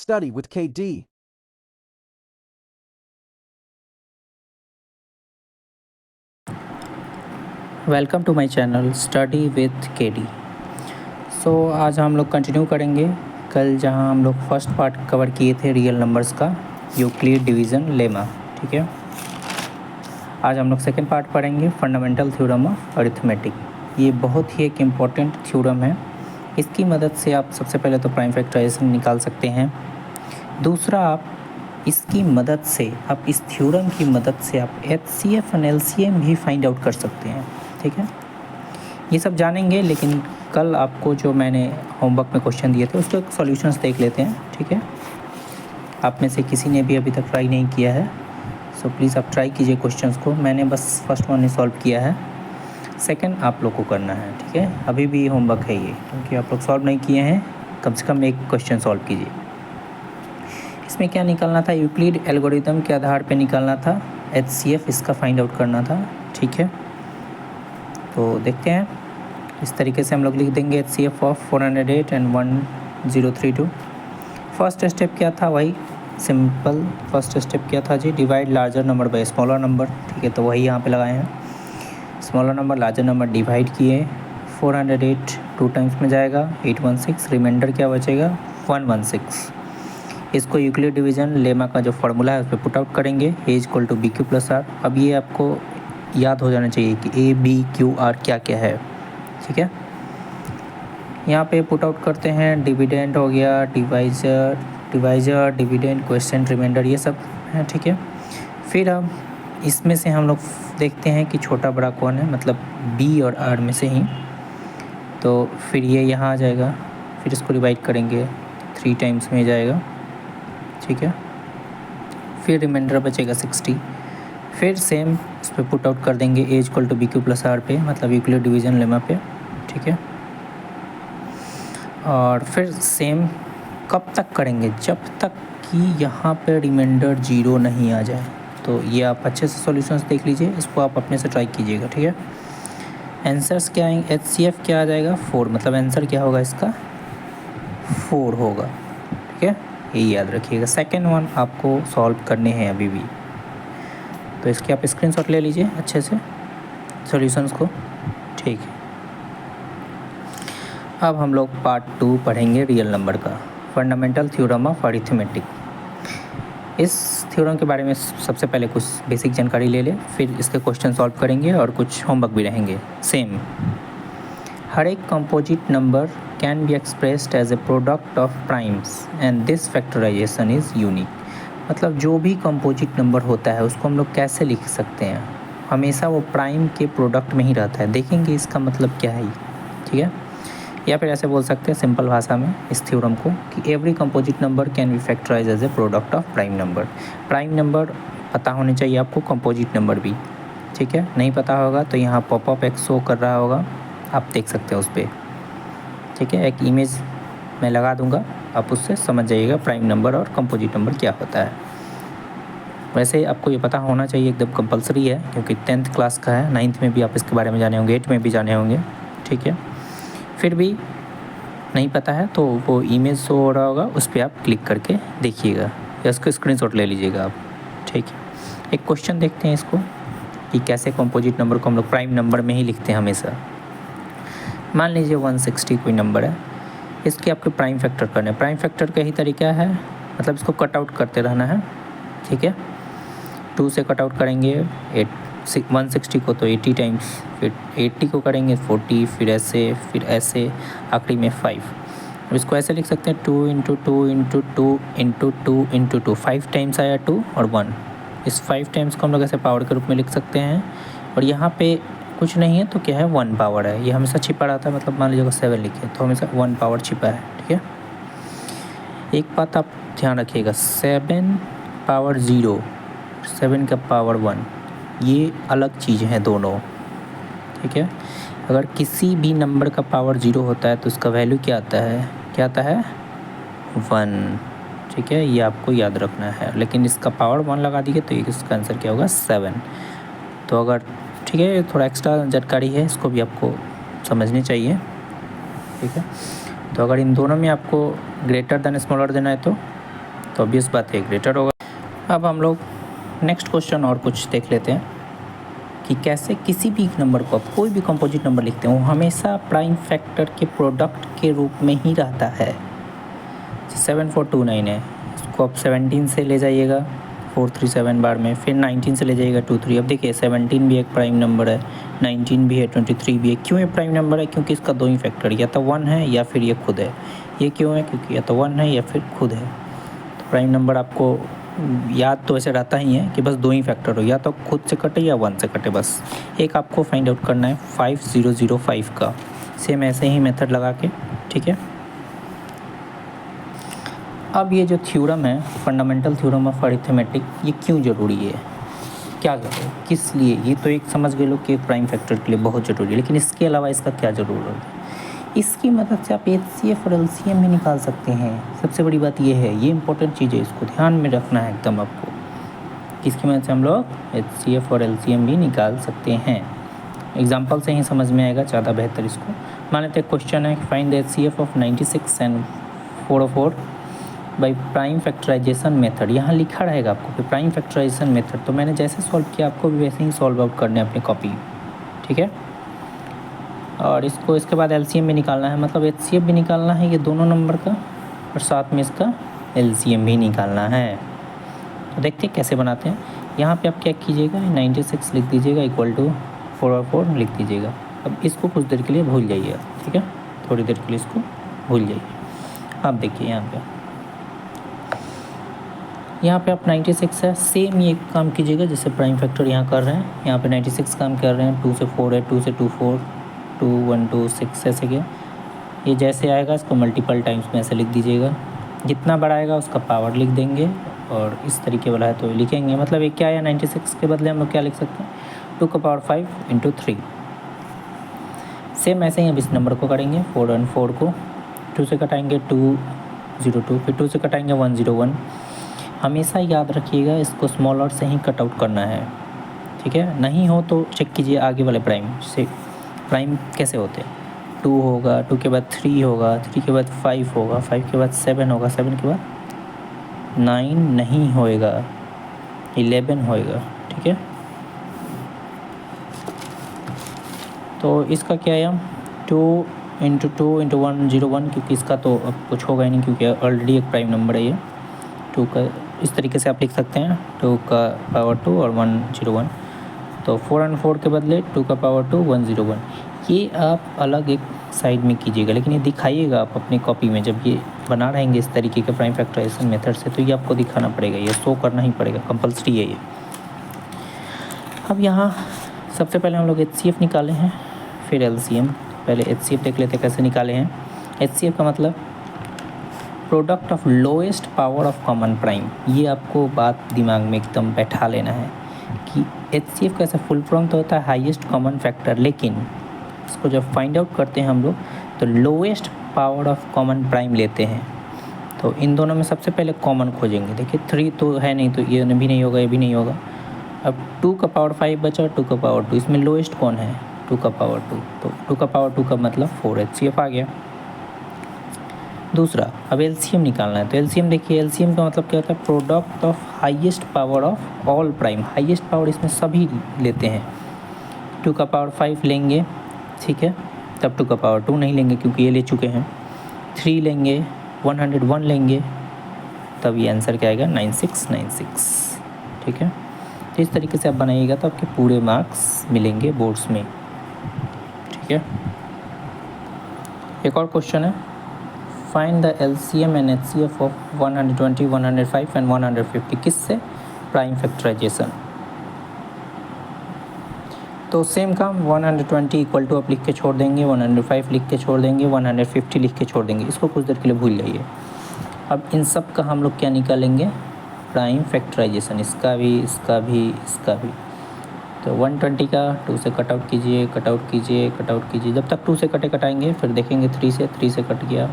Study with KD. Welcome to my channel study with KD. So आज हम लोग continue करेंगे कल जहां हम लोग फर्स्ट पार्ट कवर किए थे रियल नंबर्स का, यूक्लिड डिवीज़न लेमा। ठीक है, आज हम लोग सेकेंड पार्ट पढ़ेंगे फंडामेंटल थ्योरम ऑफ अरिथमेटिक। ये बहुत ही एक इम्पॉर्टेंट थ्योरम है। इसकी मदद से आप सबसे पहले तो प्राइम फैक्टराइजेशन निकाल सकते हैं। दूसरा, आप इसकी मदद से, आप इस थ्योरम की मदद से आप HCF और LCM भी फाइंड आउट कर सकते हैं। ठीक है, ये सब जानेंगे, लेकिन कल आपको जो मैंने होमवर्क में क्वेश्चन दिए थे उसके सॉल्यूशंस देख लेते हैं। ठीक है, आप में से किसी ने भी अभी तक ट्राई नहीं किया है, सो प्लीज़ आप ट्राई कीजिए क्वेश्चंस को। मैंने बस फर्स्ट वन ही सॉल्व किया है, सेकंड आप लोग को करना है। ठीक है, अभी भी होमवर्क है ये, क्योंकि आप लोग सॉल्व नहीं किए हैं, कम से कम एक क्वेश्चन सॉल्व कीजिए। इसमें क्या निकालना था? यूक्लिड एल्गोरिथम के आधार पे निकालना था। HCF इसका फाइंड आउट करना था। ठीक है, तो देखते हैं। इस तरीके से हम लोग लिख देंगे HCF of 408 and 1032। First step क्या था? वही सिंपल फर्स्ट स्टेप क्या था जी? Divide larger number by smaller number. ठीक है, तो वही यहाँ पे लगाए हैं। Smaller number larger number divide किए, 408 टू टाइम्स में जाएगा, 816, रिमाइंडर क्या बचेगा? 116। इसको यूक्लिड डिवीज़न लेमा का जो फार्मूला है उस पर पुट आउट करेंगे, A equal to BQ plus R। अब ये आपको याद हो जाना चाहिए कि ABQR क्या क्या है। ठीक है, यहाँ पे पुट आउट करते हैं। डिविडेंड हो गया, डिवाइजर, डिविडेंड, क्वेश्चन, रिमाइंडर, ये सब है। ठीक है, फिर हम इसमें से हम लोग देखते हैं कि छोटा बड़ा कौन है, मतलब B और R में से ही। तो फिर ये यहाँ आ जाएगा, फिर इसको डिवाइड करेंगे, 3 टाइम्स में जाएगा। ठीक है, फिर रिमाइंडर बचेगा 60। फिर सेम इस पर पुट आउट कर देंगे, A equal to BQ plus R पे, मतलब यूक्लिड डिवीज़न लेमा पे। ठीक है, और फिर सेम कब तक करेंगे? जब तक कि यहाँ पे रिमाइंडर 0 नहीं आ जाए। तो ये आप अच्छे से सॉल्यूशंस देख लीजिए, इसको आप अपने से ट्राई कीजिएगा। ठीक है, आंसर्स क्या आएंगे? HCF क्या आ जाएगा? 4, मतलब आंसर क्या होगा इसका? 4 होगा। ठीक है, ये याद रखिएगा। सेकेंड वन आपको सॉल्व करने हैं अभी भी, तो इसके आप स्क्रीनशॉट ले लीजिए अच्छे से सॉल्यूशंस को। ठीक है, अब हम लोग पार्ट 2 पढ़ेंगे रियल नंबर का, फंडामेंटल थ्योरम ऑफ अरिथमेटिक। इस थ्योरम के बारे में सबसे पहले कुछ बेसिक जानकारी ले लें, फिर इसके क्वेश्चन सॉल्व करेंगे और कुछ होमवर्क भी रहेंगे। सेम, हर एक composite number can be expressed as a product of primes and this factorisation is unique. मतलब जो भी कंपोजिट नंबर होता है उसको हम लोग कैसे लिख सकते हैं? हमेशा वो प्राइम के प्रोडक्ट में ही रहता है। देखेंगे इसका मतलब क्या है। ठीक है, या फिर ऐसे बोल सकते हैं सिंपल भाषा में इस थ्योरम को कि every composite number can be factorise as a product of prime number. Prime number पता होने चाहिए आपको, कंपोजिट नंबर भी। ठीक है, नहीं पता होगा तो यहाँ पॉपअप एक शो कर रहा होगा, आप देख सकते हैं उस पर। ठीक है, एक इमेज मैं लगा दूंगा, आप उससे समझ जाइएगा प्राइम नंबर और कंपोजिट नंबर क्या होता है। वैसे आपको ये पता होना चाहिए, एकदम कंपलसरी है, क्योंकि 10th क्लास का है। 9th में भी आप इसके बारे में जाने होंगे, 8th में भी जाने होंगे। ठीक है, फिर भी नहीं पता है तो वो इमेज शो हो रहा होगा, उस पर आप क्लिक करके देखिएगा या उसको स्क्रीनशॉट ले लीजिएगा आप। ठीक है, एक क्वेश्चन देखते हैं इसको कि कैसे कंपोजिट नंबर को हम लोग प्राइम नंबर में ही लिखते हैं हमेशा। मान लीजिए 160 कोई नंबर है, इसके आपके प्राइम फैक्टर करने। प्राइम फैक्टर का ही तरीका है, मतलब इसको कट आउट करते रहना है। ठीक है, 2 से कट आउट करेंगे 160 को तो 80 टाइम्स, फिर 80 को करेंगे 40, फिर ऐसे आखिरी में 5। अब इसको ऐसे लिख सकते हैं 2 into 2 into 2 into 2 into 2, 5 times आया 2 और 1। इस 5 टाइम्स को हम लोग ऐसे पावर के रूप में लिख सकते हैं। और यहाँ पे कुछ नहीं है तो क्या है? 1 पावर है। ये हमेशा छिपा रहता है, मतलब मान लीजिए 7 लिखे तो हमेशा 1 पावर छिपा है। ठीक है, एक बात आप ध्यान रखिएगा, 7 पावर 0, 7 का पावर 1, ये अलग चीज़ है दोनों। ठीक है, अगर किसी भी नंबर का पावर 0 होता है तो उसका वैल्यू क्या आता है? 1। ठीक है, ये आपको याद रखना है। लेकिन इसका पावर 1 लगा दिए तो इसका आंसर क्या होगा? 7। तो अगर ठीक है, थोड़ा एक्स्ट्रा जानकारी है, इसको भी आपको समझनी चाहिए। ठीक है, तो अगर इन दोनों में आपको ग्रेटर देन स्मॉलर देना है तो तो ऑब्वियस बात है ग्रेटर होगा। अब हम लोग नेक्स्ट क्वेश्चन और कुछ देख लेते हैं कि कैसे किसी भी नंबर को आप कोई भी कंपोजिट नंबर लिखते हो हमेशा प्राइम फैक्टर के प्रोडक्ट के रूप में ही रहता है। 7429 है, इसको आप 17 से ले जाइएगा 437 बार में, फिर 19 से ले जाइएगा 23। अब देखिए 17 भी एक प्राइम नंबर है, 19 भी है, 23 भी है। क्यों ये प्राइम नंबर है? क्योंकि इसका दो ही फैक्टर या तो 1 है या फिर ये खुद है। ये क्यों है? क्योंकि या तो 1 है या फिर खुद है। तो प्राइम नंबर आपको याद तो ऐसे रहता ही है कि बस दो ही फैक्टर हो, या तो खुद से कटे या 1 से कटे। बस एक आपको फाइंड आउट करना है 5005 का, सेम ऐसे ही मेथड लगा के, ठीक है। अब ये जो थ्योरम है फंडामेंटल थ्योरम ऑफ अरिथमेटिक, ये क्यों ज़रूरी है, क्या ज़रूरी है, किस लिए? ये तो एक समझ गए लोग कि एक प्राइम फैक्टर के लिए बहुत ज़रूरी है, लेकिन इसके अलावा इसका क्या ज़रूरत है? इसकी मदद से आप HCF और LCM भी निकाल सकते हैं। सबसे बड़ी बात ये है, ये इंपॉर्टेंट चीज़ है, इसको ध्यान में रखना है एकदम आपको। इसकी मदद से हम लोग HCF और LCM भी निकाल सकते हैं। एग्जाम्पल से ही समझ में आएगा ज़्यादा बेहतर इसको। मान लेते हैं क्वेश्चन है find the HCF of 96 and 404 by prime factorisation method. यहाँ लिखा रहेगा आपको कि प्राइम फैक्टराइजेशन मेथड, तो मैंने जैसे सॉल्व किया आपको भी वैसे ही सॉल्व आउट करने अपनी कॉपी, ठीक है। और इसको इसके बाद LCM भी निकालना है, मतलब HCF भी निकालना है ये दोनों नंबर का, और साथ में इसका LCM भी निकालना है। तो देखते हैं कैसे बनाते हैं। यहाँ पे आप क्या कीजिएगा, 96 लिख दीजिएगा इक्वल टू 404 लिख दीजिएगा। अब इसको कुछ देर के लिए भूल जाइए, ठीक है, थोड़ी देर के लिए इसको भूल जाइए। अब देखिए यहाँ पे आप 96 है, सेम ये काम कीजिएगा जैसे प्राइम फैक्टर यहाँ कर रहे हैं। यहाँ पे 96 काम कर रहे हैं, 2 से 4 है, 2 से 2 4, 2 1 2 6 ऐसे गया। ये जैसे आएगा इसको मल्टीपल टाइम्स में ऐसे लिख दीजिएगा, जितना बड़ा आएगा उसका पावर लिख देंगे, और इस तरीके वाला है तो लिखेंगे। मतलब ये क्या है, 96 के बदले हम लोग क्या लिख सकते हैं, 2 का पावर 5 इंटू 3। सेम ऐसे ही अब इस नंबर को करेंगे, 4 और 4 को 2 से कटाएंगे 202, फिर 2 से कटाएंगे 101। हमेशा याद रखिएगा इसको स्मॉलर से ही कट आउट करना है, ठीक है। नहीं हो तो चेक कीजिए आगे वाले प्राइम से, प्राइम कैसे होते हैं। 2 होगा, 2 के बाद 3 होगा, 3 के बाद 5 होगा, 5 के बाद 7 होगा, 7 के बाद 9 नहीं होएगा, 11 होएगा, ठीक है। तो इसका क्या है, 2 इंटू 2 इंटू 101, क्योंकि इसका तो अब कुछ होगा ही नहीं क्योंकि ऑलरेडी एक प्राइम नंबर है ये। 2 का इस तरीके से आप लिख सकते हैं, 2 का पावर 2 और 101। तो 4 और 4 के बदले 2 का पावर 2 101। ये आप अलग एक साइड में कीजिएगा, लेकिन ये दिखाइएगा आप अपनी कॉपी में जब ये बना रहेंगे इस तरीके के प्राइम फैक्टराइजेशन मेथड से, तो ये आपको दिखाना पड़ेगा, ये शो करना ही पड़ेगा, कंपलसरी है ये। अब यहाँ सबसे पहले हम लोग HCF निकाले हैं, फिर LCM। पहले HCF देख लेते हैं कैसे निकाले हैं। HCF का मतलब product of lowest power of common prime. ये आपको बात दिमाग में एकदम बैठा लेना है कि HCF का ऐसा फुल फॉर्म तो होता है हाईएस्ट कॉमन फैक्टर, लेकिन इसको जब फाइंड आउट करते हैं हम लोग तो lowest power of common prime लेते हैं। तो इन दोनों में सबसे पहले कॉमन खोजेंगे। देखिए 3 तो है नहीं, तो ये भी नहीं होगा, ये भी नहीं होगा। अब 2 का पावर 5 बचा, 2 का पावर 2, इसमें लोएस्ट कौन है, 2 का पावर 2, तो 2 का पावर 2 का मतलब 4 HCF आ गया। दूसरा अब LCM निकालना है, तो LCM देखिए, LCM का मतलब क्या होता है, product of highest power of all prime. Highest power इसमें सभी लेते हैं। 2 का पावर 5 लेंगे, ठीक है, तब 2 का पावर 2 नहीं लेंगे क्योंकि ये ले चुके हैं। 3 लेंगे, 101 लेंगे, तब ये आंसर क्या आएगा, 9696, ठीक है। तो इस तरीके से आप बनाइएगा तो आपके पूरे मार्क्स मिलेंगे बोर्ड्स में, ठीक है। एक और क्वेश्चन है, find the LCM and HCF of 120, 105 and 150। किससे, प्राइम फैक्टराइजेशन। तो सेम काम 120 इक्वल टू आप लिख के छोड़ देंगे, 105 लिख के छोड़ देंगे, 150 लिख के छोड़ देंगे, इसको कुछ देर के लिए भूल जाइए। अब इन सब का हम लोग क्या निकालेंगे, प्राइम फैक्टराइजेशन, इसका भी, इसका भी, इसका भी। तो 120 का 2 से कट आउट कीजिए, कट आउट कीजिए, कट आउट कीजिए, जब तक 2 से कटाएंगे, फिर देखेंगे 3 से कट गया,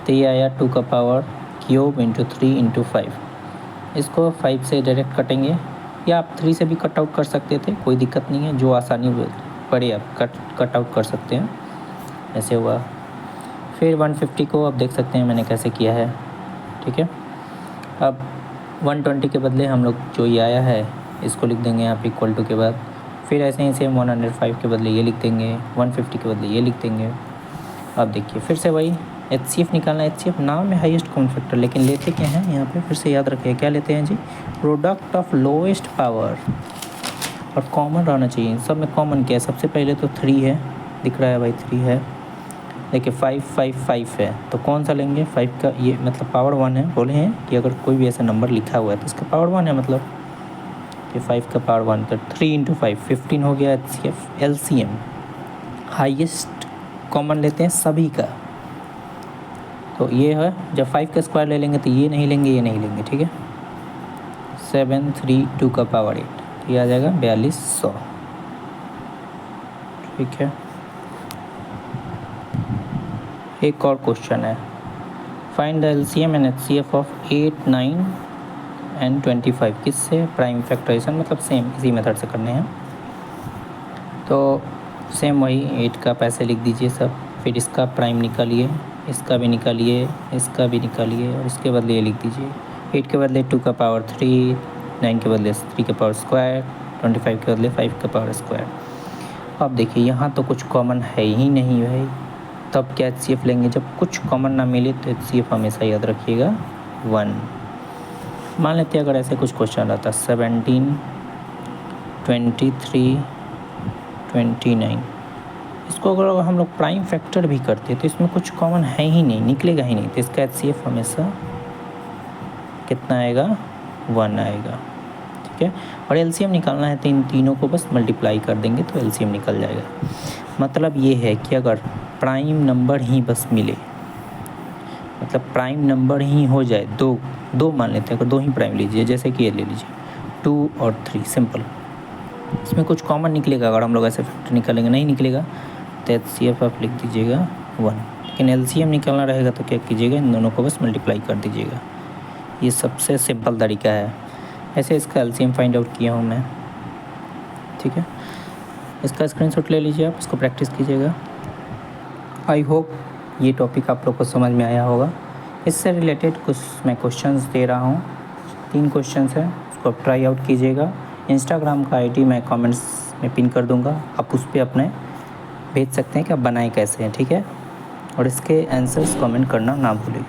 तो ये आया 2 का पावर क्यूब इंटू 3 इंटू 5। इसको 5 से डायरेक्ट कटेंगे, या आप 3 से भी कट आउट कर सकते थे, कोई दिक्कत नहीं है, जो आसानी पड़े आप कट आउट कर सकते हैं, ऐसे हुआ। फिर 150 को आप देख सकते हैं मैंने कैसे किया है, ठीक है। अब 120 के बदले हम लोग जो ये आया है इसको लिख देंगे यहाँ पे इक्वल टू के बाद, फिर ऐसे ही सेम 105 के बदले ये लिख देंगे, 150 के बदले ये लिख देंगे। अब देखिए फिर से वही HCF निकालना। HCF नाम है हाईएस्ट कॉमन फैक्टर, लेकिन लेते क्या हैं यहाँ पे, फिर से याद रखिए क्या लेते हैं जी, प्रोडक्ट ऑफ लोएस्ट पावर। और कॉमन रहना चाहिए, सब में कॉमन क्या है, सबसे पहले तो 3 है, दिख रहा है भाई 3 है। देखिए 5 5 5 है, तो कौन सा लेंगे, 5 का ये मतलब पावर 1 है। बोले हैं कि अगर कोई भी ऐसा नंबर लिखा हुआ है तो इसका पावर 1 है, मतलब कि 5 का पावर 1 तो 3 × 5 15 हो गया HCF। LCM हाईएस्ट कॉमन लेते हैं सभी का, तो ये है, जब 5 का स्क्वायर ले लेंगे तो ये नहीं लेंगे, ये नहीं लेंगे, ठीक है। 732 का पावर 8, तो ये आ जाएगा 4200, ठीक है। एक और क्वेश्चन है, find the LCM and HCF of 8 9 and 25। किससे, प्राइम फैक्टराइजेशन, मतलब सेम इसी मेथड से करने हैं। तो सेम वही 8 का पैसे लिख दीजिए सब, फिर इसका प्राइम निकालिए, इसका भी निकालिए, इसका भी निकालिए, और इसके बदले ये लिख दीजिए। 8 के बदले 2 का पावर 3, 9 के बदले 3 का पावर स्क्वायर, 25 के बदले 5 का पावर स्क्वायर। अब देखिए यहाँ तो कुछ कॉमन है ही नहीं भाई, तब क्या HCF लेंगे, जब कुछ कॉमन ना मिले तो HCF हमेशा याद रखिएगा 1। मान लेते हैं अगर ऐसे कुछ क्वेश्चन रहता 17 23 29, इसको अगर हम लोग प्राइम फैक्टर भी करते तो इसमें कुछ कॉमन है ही नहीं, निकलेगा ही नहीं, तो इसका HCF हमेशा कितना आएगा, 1 आएगा, ठीक है। और LCM निकालना है तो इन तीनों को बस मल्टीप्लाई कर देंगे तो LCM निकल जाएगा। मतलब ये है कि अगर प्राइम नंबर ही बस मिले, मतलब प्राइम नंबर ही हो जाए, दो मान लेते हैं, अगर 2 ही प्राइम लीजिए, जैसे कि ये ले लीजिए 2 और 3, सिंपल, इसमें कुछ कॉमन निकलेगा। अगर हम लोग ऐसे फैक्टर निकालेंगे, नहीं निकलेगा तो HCF आप लिख दीजिएगा 1। लेकिन LCM निकालना रहेगा तो क्या कीजिएगा, इन दोनों को बस मल्टीप्लाई कर दीजिएगा, ये सबसे सिंपल तरीका है। ऐसे इसका LCM फाइंड आउट किया हूँ मैं, ठीक है। इसका स्क्रीनशॉट ले लीजिए आप, इसको प्रैक्टिस कीजिएगा। आई होप ये टॉपिक आप लोग को समझ में आया होगा। इससे रिलेटेड कुछ मैं क्वेश्चंस दे रहा हूँ, 3 क्वेश्चंस हैं, उसको आप ट्राई आउट कीजिएगा। इंस्टाग्राम का ID मैं कमेंट्स में पिन कर दूँगा, आप उस पर अपने भेज सकते हैं कि आप बनाए कैसे हैं, ठीक है। और इसके आंसर्स कमेंट करना ना भूलें।